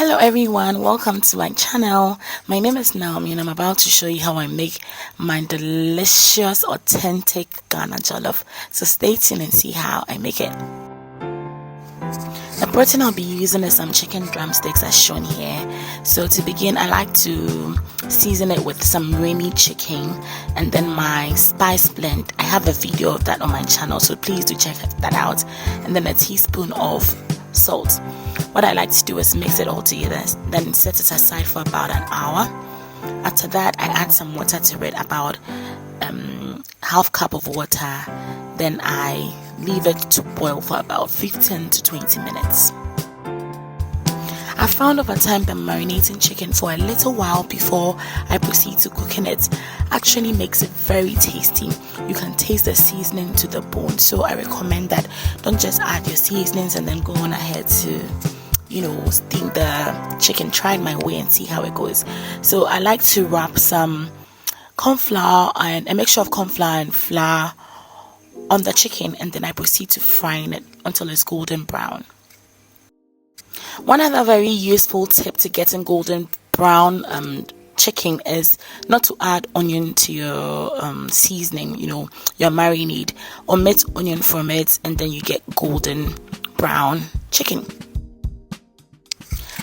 Hello everyone, welcome to my channel. My name is Naomi and I'm about to show you how I make my delicious authentic Ghana Jollof. So stay tuned and see how I make it. The protein I'll be using is some chicken drumsticks as shown here. So to begin, I like to season it with some creamy chicken and then my spice blend. I have a video of that on my channel, so please do check that out. And then a teaspoon of salt. What I like to do is mix it all together, then set it aside for about an hour. After that, I add some water to it, about half cup of water. Then I leave it to boil for about 15 to 20 minutes. I found over time that marinating chicken for a little while before I proceed to cooking it actually makes it very tasty. You can taste the seasoning to the bone, so I recommend that. Don't just add your seasonings and then go on ahead to steam the chicken. Try it my way and see how it goes. So I like to wrap some corn flour and a mixture of corn flour and flour on the chicken, and then I proceed to frying it until it's golden brown. One other very useful tip to getting golden brown chicken is not to add onion to your seasoning, your marinade. Omit onion from it and then you get golden brown chicken.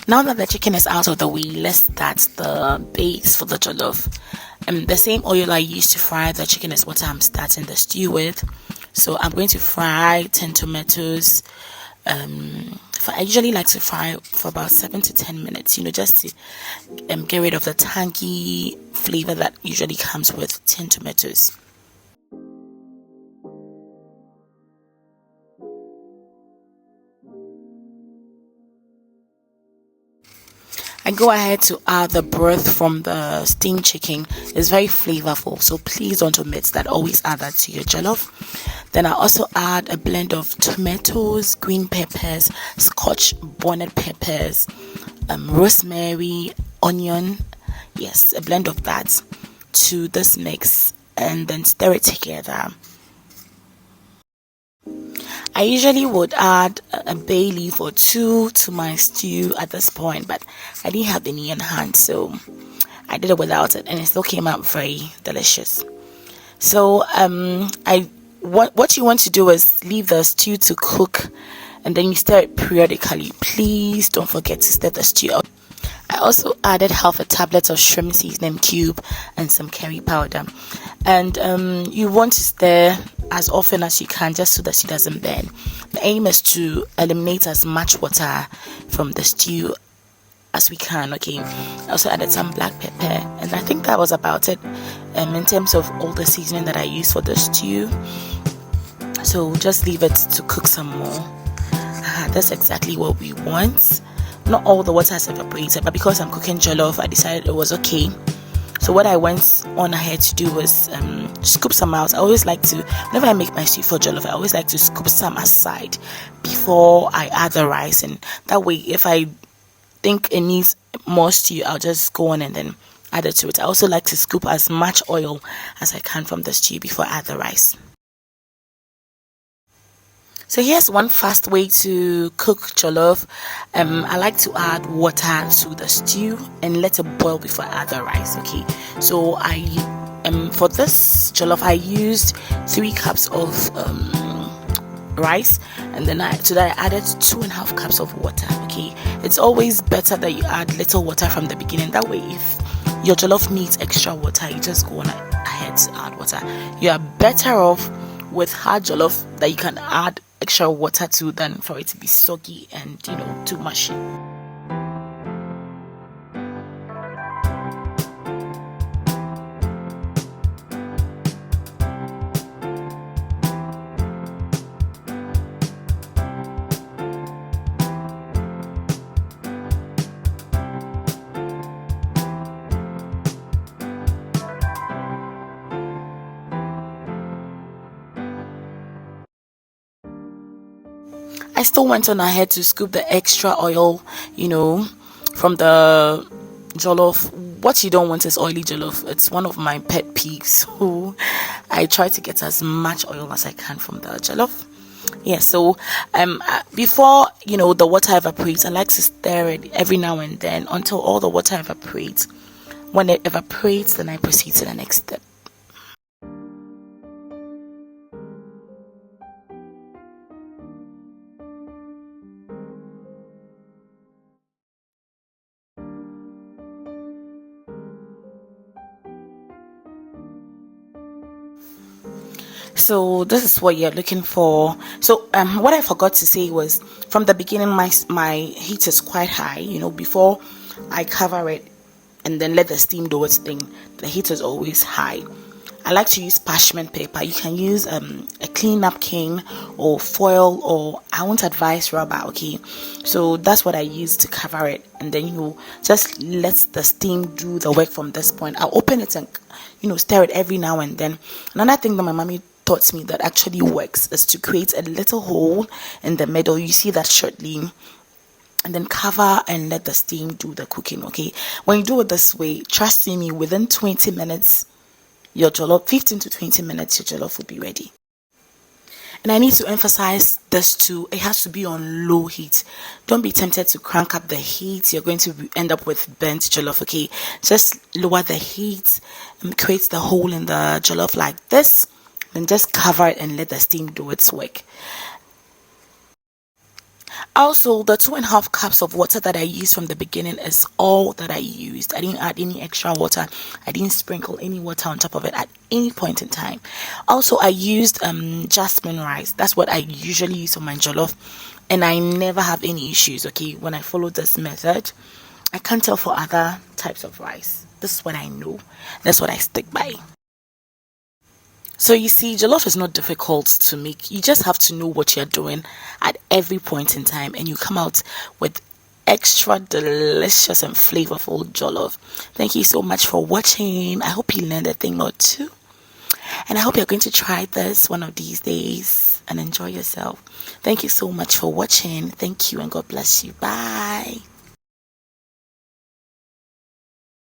Now that the chicken is out of the way, let's start the base for the jollof. The same oil I used to fry the chicken is what I'm starting the stew with. So I'm going to fry 10 tomatoes. I usually like to fry for about 7 to 10 minutes, just to get rid of the tangy flavor that usually comes with 10 tomatoes. I go ahead to add the broth from the steamed chicken. It's very flavorful, so please don't omit that. Always add that to your jollof. Then I also add a blend of tomatoes, green peppers, scotch bonnet peppers, rosemary, onion. Yes, a blend of that to this mix, and then stir it together. I usually would add a bay leaf or two to my stew at this point, but I didn't have any in hand, so I did it without it, and it still came out very delicious. So what you want to do is leave the stew to cook, and then you stir it periodically. Please don't forget to stir the stew up. I also added half a tablet of shrimp seasoning cube and some curry powder, and you want to stir as often as you can, just so that she doesn't burn. The aim is to eliminate as much water from the stew as we can. Okay, I also added some black pepper, and I think that was about it in terms of all the seasoning that I used for the stew. So just leave it to cook some more. That's exactly what we want. Not all the water has evaporated, but because I'm cooking jollof, I decided it was okay. So what I went on ahead to do was scoop some out. I always like to, whenever I make my stew for jollof, I always like to scoop some aside before I add the rice, and that way if I think it needs more stew, I'll just go on and then add it to it. I also like to scoop as much oil as I can from the stew before I add the rice. So here's one fast way to cook jollof. I like to add water to the stew and let it boil before I add the rice. Okay, so for this jollof I used 3 cups of rice, and then I added 2.5 cups of water. Okay, it's always better that you add little water from the beginning. That way, if your jollof needs extra water, you just go on ahead to add water. You are better off with hard jollof that you can add extra water to than for it to be soggy and too mushy. I still went on ahead to scoop the extra oil, from the jollof. What you don't want is oily jollof. It's one of my pet peeves. So I try to get as much oil as I can from the jollof. Yeah, so before the water evaporates, I like to stir it every now and then until all the water evaporates. When it evaporates, then I proceed to the next step. So this is what you're looking for. So what I forgot to say was, from the beginning, my heat is quite high. Before I cover it and then let the steam do its thing, the heat is always high. I like to use parchment paper. You can use a clean napkin or foil, or I won't advise rubber. Okay, so that's what I use to cover it, and then just let the steam do the work from this point. I'll open it and stir it every now and then. Another thing that my mommy taught me that actually works is to create a little hole in the middle. You see that shortly, and then cover and let the steam do the cooking. Okay, when you do it this way, trust me, within 20 minutes your jollof, 15 to 20 minutes, your jollof will be ready. And I need to emphasize this too, it has to be on low heat. Don't be tempted to crank up the heat. You're going to end up with burnt jollof. Okay, just lower the heat and create the hole in the jollof like this, then just cover it and let the steam do its work. Also, the 2.5 cups of water that I used from the beginning is all that I used. I didn't add any extra water. I didn't sprinkle any water on top of it at any point in time. Also, I used jasmine rice. That's what I usually use on my jollof, and I never have any issues. Okay, when I follow this method, I can't tell for other types of rice. This is what I know. That's what I stick by. So you see, jollof is not difficult to make. You just have to know what you're doing at every point in time, and you come out with extra delicious and flavorful jollof. Thank you so much for watching. I hope you learned a thing or two, and I hope you're going to try this one of these days and enjoy yourself. Thank you so much for watching. Thank you, and God bless you. Bye.